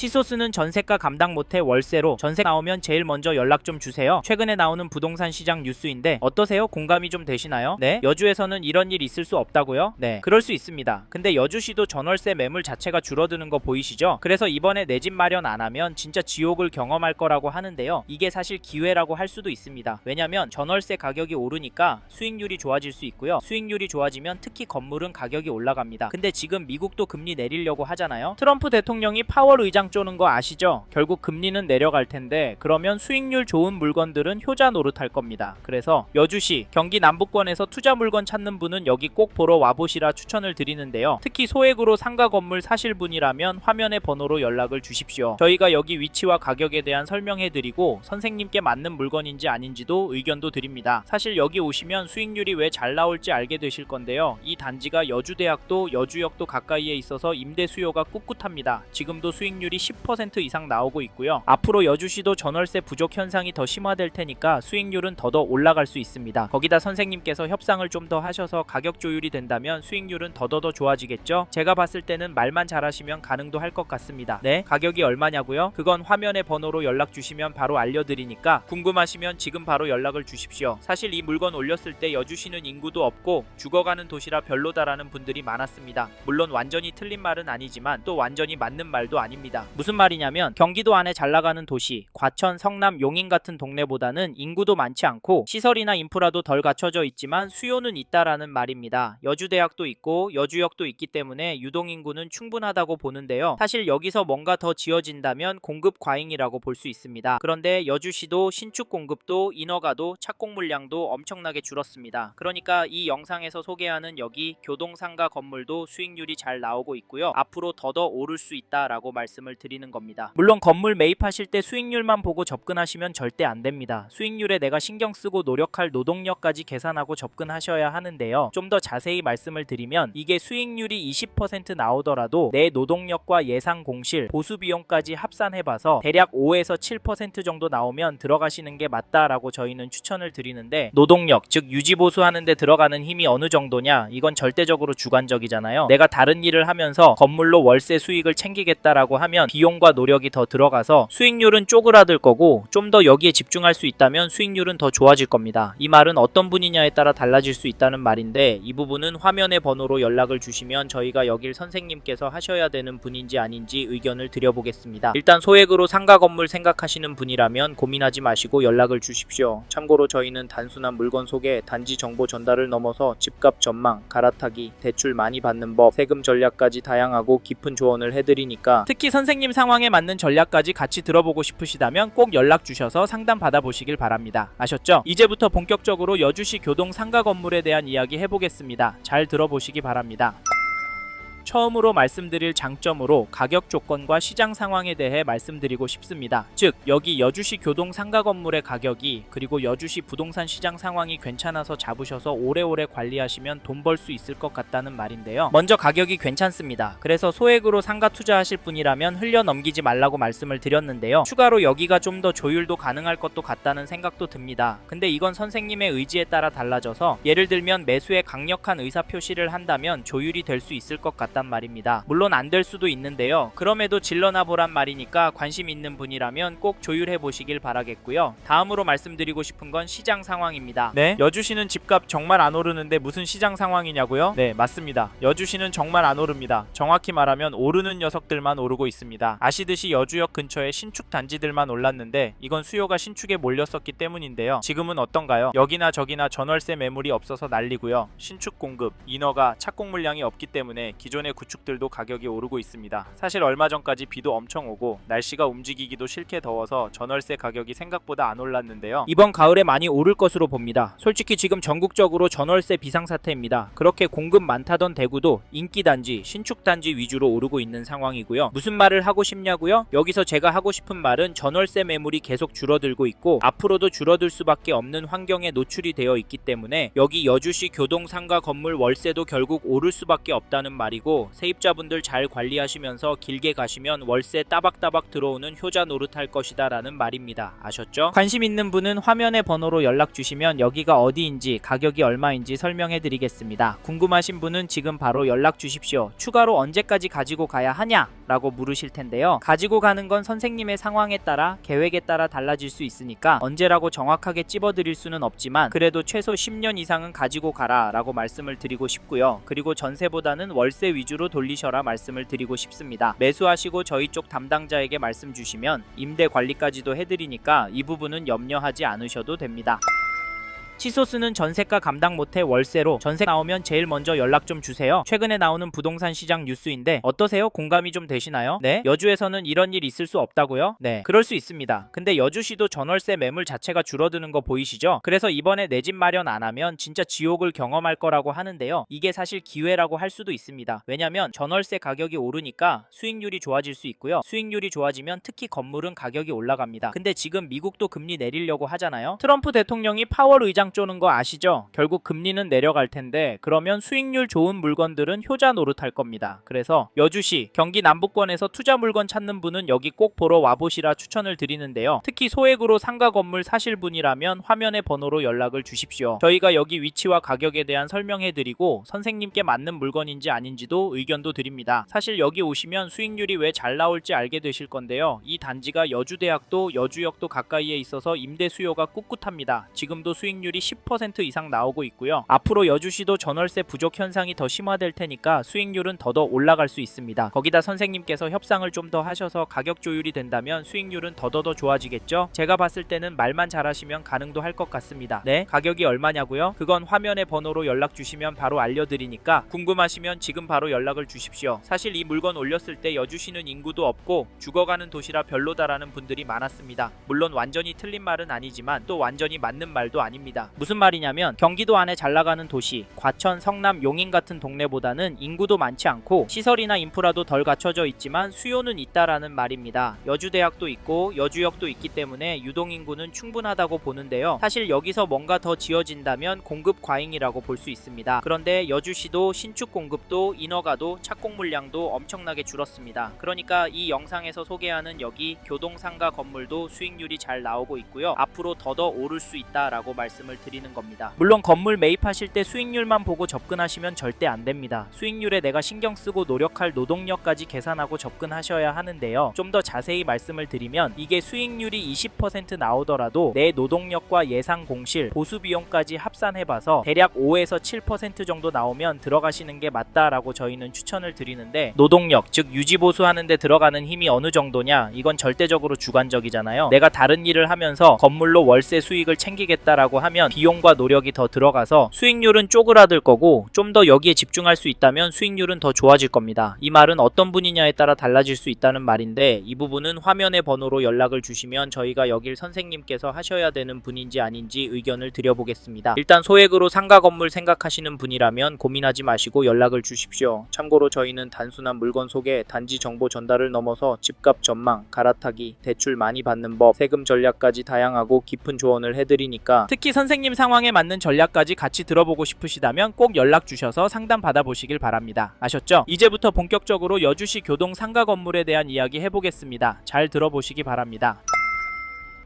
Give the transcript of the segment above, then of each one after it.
치소스는 전세가 감당 못해 월세로, 전세 나오면 제일 먼저 연락 좀 주세요. 최근에 나오는 부동산 시장 뉴스인데 어떠세요? 공감이 좀 되시나요? 네? 여주에서는 이런 일 있을 수 없다고요? 네, 그럴 수 있습니다. 근데 여주시도 전월세 매물 자체가 줄어드는 거 보이시죠? 그래서 이번에 내 집 마련 안 하면 진짜 지옥을 경험할 거라고 하는데요. 이게 사실 기회라고 할 수도 있습니다. 왜냐면 전월세 가격이 오르니까 수익률이 좋아질 수 있고요. 수익률이 좋아지면 특히 건물은 가격이 올라갑니다. 근데 지금 미국도 금리 내리려고 하잖아요. 트럼프 대통령이 파월 의장 쪼는 거 아시죠? 결국 금리는 내려갈 텐데 그러면 수익률 좋은 물건들은 효자 노릇할 겁니다. 그래서 여주시, 경기 남부권에서 투자 물건 찾는 분은 여기 꼭 보러 와보시라 추천을 드리는데요. 특히 소액으로 상가 건물 사실 분이라면 화면의 번호로 연락을 주십시오. 저희가 여기 위치와 가격에 대한 설명해드리고 선생님께 맞는 물건인지 아닌지도 의견도 드립니다. 사실 여기 오시면 수익률이 왜 잘 나올지 알게 되실 건데요. 이 단지가 여주대학도 여주역도 가까이에 있어서 임대 수요가 꿋꿋합니다. 지금도 수익률이 10% 이상 나오고 있고요. 앞으로 여주시도 전월세 부족 현상이 더 심화될 테니까 수익률은 더더 올라갈 수 있습니다. 거기다 선생님께서 협상을 좀 더 하셔서 가격 조율이 된다면 수익률은 더더더 좋아지겠죠? 제가 봤을 때는 말만 잘하시면 가능도 할 것 같습니다. 네? 가격이 얼마냐고요? 그건 화면의 번호로 연락 주시면 바로 알려드리니까 궁금하시면 지금 바로 연락을 주십시오. 사실 이 물건 올렸을 때 여주시는 인구도 없고 죽어가는 도시라 별로다라는 분들이 많았습니다. 물론 완전히 틀린 말은 아니지만 또 완전히 맞는 말도 아닙니다. 무슨 말이냐면 경기도 안에 잘 나가는 도시, 과천, 성남, 용인 같은 동네보다는 인구도 많지 않고 시설이나 인프라도 덜 갖춰져 있지만 수요는 있다라는 말입니다. 여주대학도 있고 여주역도 있기 때문에 유동인구는 충분하다고 보는데요. 사실 여기서 뭔가 더 지어진다면 공급 과잉이라고 볼 수 있습니다. 그런데 여주시도 신축 공급도 인허가도 착공 물량도 엄청나게 줄었습니다. 그러니까 이 영상에서 소개하는 여기 교동상가 건물도 수익률이 잘 나오고 있고요. 앞으로 더더 오를 수 있다라고 말씀을 드리는 겁니다. 물론 건물 매입하실 때 수익률만 보고 접근하시면 절대 안 됩니다. 수익률에 내가 신경 쓰고 노력할 노동력까지 계산하고 접근하셔야 하는데요. 좀 더 자세히 말씀을 드리면 이게 수익률이 20% 나오더라도 내 노동력과 예상 공실, 보수 비용까지 합산해봐서 대략 5에서 7% 정도 나오면 들어가시는 게 맞다라고 저희는 추천을 드리는데 노동력, 즉 유지보수하는 데 들어가는 힘이 어느 정도냐? 이건 절대적으로 주관적이잖아요. 내가 다른 일을 하면서 건물로 월세 수익을 챙기겠다라고 하면 비용과 노력이 더 들어가서 수익률은 쪼그라들 거고 좀 더 여기에 집중할 수 있다면 수익률은 더 좋아질 겁니다. 이 말은 어떤 분이냐에 따라 달라질 수 있다는 말인데 이 부분은 화면의 번호로 연락을 주시면 저희가 여길 선생님께서 하셔야 되는 분인지 아닌지 의견을 드려보겠습니다. 일단 소액으로 상가 건물 생각하시는 분이라면 고민하지 마시고 연락을 주십시오. 참고로 저희는 단순한 물건 소개, 단지 정보 전달을 넘어서 집값 전망, 갈아타기, 대출 많이 받는 법, 세금 전략까지 다양하고 깊은 조언을 해드리니까 특히 선생님 상황에 맞는 전략까지 같이 들어보고 싶으시다면 꼭 연락 주셔서 상담 받아보시길 바랍니다. 아셨죠? 이제부터 본격적으로 여주시 교동 상가 건물에 대한 이야기 해보겠습니다. 잘 들어보시기 바랍니다. 처음으로 말씀드릴 장점으로 가격 조건과 시장 상황에 대해 말씀드리고 싶습니다. 즉 여기 여주시 교동 상가 건물의 가격이 그리고 여주시 부동산 시장 상황이 괜찮아서 잡으셔서 오래오래 관리하시면 돈 벌 수 있을 것 같다는 말인데요. 먼저 가격이 괜찮습니다. 그래서 소액으로 상가 투자하실 분이라면 흘려 넘기지 말라고 말씀을 드렸는데요. 추가로 여기가 좀 더 조율도 가능할 것도 같다는 생각도 듭니다. 근데 이건 선생님의 의지에 따라 달라져서 예를 들면 매수에 강력한 의사표시를 한다면 조율이 될 수 있을 것 같다 말입니다. 물론 안 될 수도 있는데요. 그럼에도 질러나 보란 말이니까 관심 있는 분이라면 꼭 조율해 보시길 바라겠고요. 다음으로 말씀드리고 싶은 건 시장 상황입니다. 네, 여주시는 집값 정말 안 오르는데 무슨 시장 상황이냐고요? 네, 맞습니다. 여주시는 정말 안 오릅니다. 정확히 말하면 오르는 녀석들만 오르고 있습니다. 아시듯이 여주역 근처에 신축 단지들만 올랐는데 이건 수요가 신축에 몰렸었기 때문인데요. 지금은 어떤가요? 여기나 저기나 전월세 매물이 없어서 난리고요. 신축 공급, 인허가, 착공 물량이 없기 때문에 기존의 구축들도 가격이 오르고 있습니다. 사실 얼마 전까지 비도 엄청 오고 날씨가 움직이기도 싫게 더워서 전월세 가격이 생각보다 안 올랐는데요. 이번 가을에 많이 오를 것으로 봅니다. 솔직히 지금 전국적으로 전월세 비상사태입니다. 그렇게 공급 많다던 대구도 인기단지, 신축단지 위주로 오르고 있는 상황이고요. 무슨 말을 하고 싶냐고요? 여기서 제가 하고 싶은 말은 전월세 매물이 계속 줄어들고 있고 앞으로도 줄어들 수밖에 없는 환경에 노출이 되어 있기 때문에 여기 여주시 교동상가 건물 월세도 결국 오를 수밖에 없다는 말이고 세입자분들 잘 관리하시면서 길게 가시면 월세 따박따박 들어오는 효자 노릇할 것이다 라는 말입니다. 아셨죠? 관심 있는 분은 화면의 번호로 연락 주시면 여기가 어디인지 가격이 얼마인지 설명해 드리겠습니다. 궁금하신 분은 지금 바로 연락 주십시오. 추가로 언제까지 가지고 가야 하냐? 라고 물으실 텐데요. 가지고 가는 건 선생님의 상황에 따라 계획에 따라 달라질 수 있으니까 언제라고 정확하게 찝어드릴 수는 없지만 그래도 최소 10년 이상은 가지고 가라 라고 말씀을 드리고 싶고요. 그리고 전세보다는 월세 위주로 돌리셔라 말씀을 드리고 싶습니다. 매수하시고 저희 쪽 담당자에게 말씀 주시면 임대 관리까지도 해드리니까 이 부분은 염려하지 않으셔도 됩니다. 치소스는 전세가 감당 못해 월세로 전세 나오면 제일 먼저 연락 좀 주세요. 최근에 나오는 부동산 시장 뉴스인데 어떠세요? 공감이 좀 되시나요? 네? 여주에서는 이런 일 있을 수 없다고요? 네, 그럴 수 있습니다. 근데 여주시도 전월세 매물 자체가 줄어드는 거 보이시죠? 그래서 이번에 내 집 마련 안 하면 진짜 지옥을 경험할 거라고 하는데요. 이게 사실 기회라고 할 수도 있습니다. 왜냐면 전월세 가격이 오르니까 수익률이 좋아질 수 있고요. 수익률이 좋아지면 특히 건물은 가격이 올라갑니다. 근데 지금 미국도 금리 내리려고 하잖아요. 트럼프 대통령이 파월 의장 쪼는 거 아시죠? 결국 금리는 내려갈 텐데 그러면 수익률 좋은 물건들은 효자 노릇할 겁니다. 그래서 여주시, 경기 남부권에서 투자 물건 찾는 분은 여기 꼭 보러 와보시라 추천을 드리는데요. 특히 소액으로 상가 건물 사실 분이라면 화면의 번호로 연락을 주십시오. 저희가 여기 위치와 가격에 대한 설명해드리고 선생님께 맞는 물건인지 아닌지도 의견도 드립니다. 사실 여기 오시면 수익률이 왜 잘 나올지 알게 되실 건데요. 이 단지가 여주대학도 여주역도 가까이에 있어서 임대 수요가 꿋꿋합니다. 지금도 수익률이 10% 이상 나오고 있고요. 앞으로 여주시도 전월세 부족 현상이 더 심화될 테니까 수익률은 더더 올라갈 수 있습니다. 거기다 선생님께서 협상을 좀 더 하셔서 가격 조율이 된다면 수익률은 더더더 좋아지겠죠? 제가 봤을 때는 말만 잘하시면 가능도 할 것 같습니다. 네? 가격이 얼마냐고요? 그건 화면의 번호로 연락 주시면 바로 알려드리니까 궁금하시면 지금 바로 연락을 주십시오. 사실 이 물건 올렸을 때 여주시는 인구도 없고 죽어가는 도시라 별로다라는 분들이 많았습니다. 물론 완전히 틀린 말은 아니지만 또 완전히 맞는 말도 아닙니다. 무슨 말이냐면 경기도 안에 잘 나가는 도시, 과천, 성남, 용인 같은 동네보다는 인구도 많지 않고 시설이나 인프라도 덜 갖춰져 있지만 수요는 있다라는 말입니다. 여주대학도 있고 여주역도 있기 때문에 유동인구는 충분하다고 보는데요. 사실 여기서 뭔가 더 지어진다면 공급 과잉이라고 볼 수 있습니다. 그런데 여주시도 신축 공급도 인허가도 착공 물량도 엄청나게 줄었습니다. 그러니까 이 영상에서 소개하는 여기 교동상가 건물도 수익률이 잘 나오고 있고요. 앞으로 더더 오를 수 있다라고 말씀을 드리는 겁니다. 물론 건물 매입하실 때 수익률만 보고 접근하시면 절대 안 됩니다. 수익률에 내가 신경 쓰고 노력할 노동력까지 계산하고 접근하셔야 하는데요. 좀 더 자세히 말씀을 드리면 이게 수익률이 20% 나오더라도 내 노동력과 예상 공실, 보수 비용까지 합산해봐서 대략 5에서 7% 정도 나오면 들어가시는 게 맞다라고 저희는 추천을 드리는데 노동력, 즉 유지 보수하는 데 들어가는 힘이 어느 정도냐? 이건 절대적으로 주관적이잖아요. 내가 다른 일을 하면서 건물로 월세 수익을 챙기겠다라고 하면 비용과 노력이 더 들어가서 수익률은 쪼그라들 거고 좀 더 여기에 집중할 수 있다면 수익률은 더 좋아질 겁니다. 이 말은 어떤 분이냐에 따라 달라질 수 있다는 말인데 이 부분은 화면의 번호로 연락을 주시면 저희가 여길 선생님께서 하셔야 되는 분인지 아닌지 의견을 드려보겠습니다. 일단 소액으로 상가 건물 생각하시는 분이라면 고민하지 마시고 연락을 주십시오. 참고로 저희는 단순한 물건 소개, 단지 정보 전달을 넘어서 집값 전망, 갈아타기, 대출 많이 받는 법, 세금 전략까지 다양하고 깊은 조언을 해드리니까 특히 선생님 상황에 맞는 전략까지 같이 들어보고 싶으시다면 꼭 연락 주셔서 상담 받아보시길 바랍니다. 아셨죠? 이제부터 본격적으로 여주시 교동 상가 건물에 대한 이야기 해보겠습니다. 잘 들어보시기 바랍니다.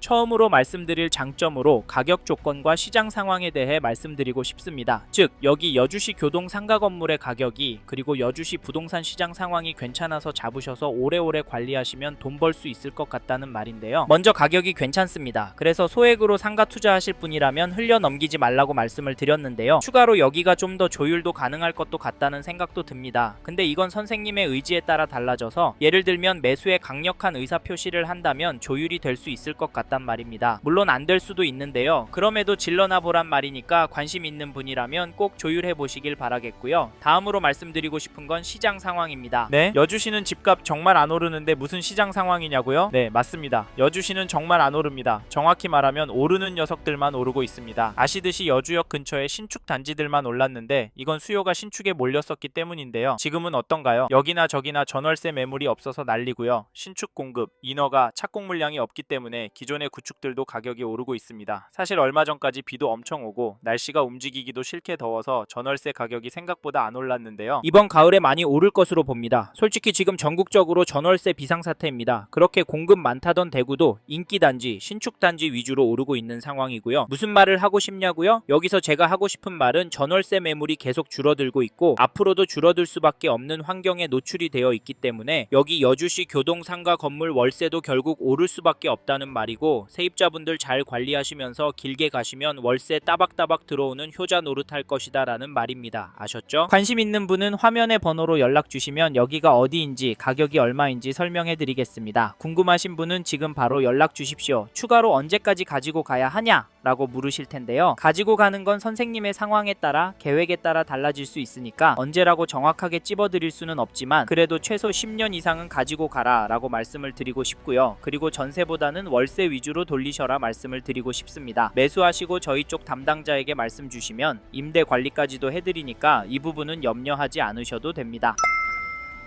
처음으로 말씀드릴 장점으로 가격 조건과 시장 상황에 대해 말씀드리고 싶습니다. 즉 여기 여주시 교동 상가 건물의 가격이 그리고 여주시 부동산 시장 상황이 괜찮아서 잡으셔서 오래오래 관리하시면 돈 벌 수 있을 것 같다는 말인데요. 먼저 가격이 괜찮습니다. 그래서 소액으로 상가 투자하실 분이라면 흘려 넘기지 말라고 말씀을 드렸는데요. 추가로 여기가 좀 더 조율도 가능할 것도 같다는 생각도 듭니다. 근데 이건 선생님의 의지에 따라 달라져서 예를 들면 매수에 강력한 의사표시를 한다면 조율이 될 수 있을 것 같단 말입니다. 물론 안 될 수도 있는데요. 그럼에도 질러나 보란 말이니까 관심 있는 분이라면 꼭 조율해 보시길 바라겠고요. 다음으로 말씀드리고 싶은 건 시장 상황입니다. 네, 여주시는 집값 정말 안 오르는데 무슨 시장 상황이냐고요? 네, 맞습니다. 여주시는 정말 안 오릅니다. 정확히 말하면 오르는 녀석들만 오르고 있습니다. 아시듯이 여주역 근처에 신축 단지들만 올랐는데 이건 수요가 신축에 몰렸었기 때문인데요. 지금은 어떤가요? 여기나 저기나 전월세 매물이 없어서 난리고요. 신축 공급, 인허가, 착공 물량이 없기 때문에 기존에 기존의 구축들도 가격이 오르고 있습니다. 사실 얼마 전까지 비도 엄청 오고 날씨가 움직이기도 싫게 더워서 전월세 가격이 생각보다 안 올랐는데요. 이번 가을에 많이 오를 것으로 봅니다. 솔직히 지금 전국적으로 전월세 비상사태입니다. 그렇게 공급 많다던 대구도 인기단지, 신축단지 위주로 오르고 있는 상황이고요. 무슨 말을 하고 싶냐고요? 여기서 제가 하고 싶은 말은 전월세 매물이 계속 줄어들고 있고 앞으로도 줄어들 수밖에 없는 환경에 노출이 되어 있기 때문에 여기 여주시 교동 상가 건물 월세도 결국 오를 수밖에 없다는 말이고, 세입자분들 잘 관리하시면서 길게 가시면 월세 따박따박 들어오는 효자 노릇할 것이다 라는 말입니다. 아셨죠? 관심 있는 분은 화면의 번호로 연락 주시면 여기가 어디인지 가격이 얼마인지 설명해 드리겠습니다. 궁금하신 분은 지금 바로 연락 주십시오. 추가로 언제까지 가지고 가야 하냐? 라고 물으실 텐데요. 가지고 가는 건 선생님의 상황에 따라 계획에 따라 달라질 수 있으니까 언제라고 정확하게 찝어드릴 수는 없지만 그래도 최소 10년 이상은 가지고 가라 라고 말씀을 드리고 싶고요. 그리고 전세보다는 월세 위주로 돌리셔라 말씀을 드리고 싶습니다. 매수하시고 저희 쪽 담당자에게 말씀 주시면 임대 관리까지도 해드리니까 이 부분은 염려하지 않으셔도 됩니다.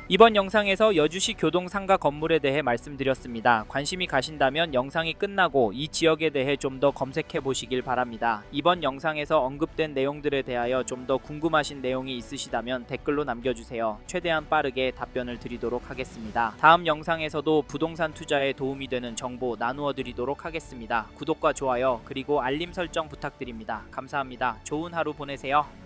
이번 영상에서 여주시 교동 상가 건물에 대해 말씀드렸습니다. 관심이 가신다면 영상이 끝나고 이 지역에 대해 좀 더 검색해 보시길 바랍니다. 이번 영상에서 언급된 내용들에 대하여 좀 더 궁금하신 내용이 있으시다면 댓글로 남겨주세요. 최대한 빠르게 답변을 드리도록 하겠습니다. 다음 영상에서도 부동산 투자에 도움이 되는 정보 나누어 드리도록 하겠습니다. 구독과 좋아요 그리고 알림 설정 부탁드립니다. 감사합니다. 좋은 하루 보내세요.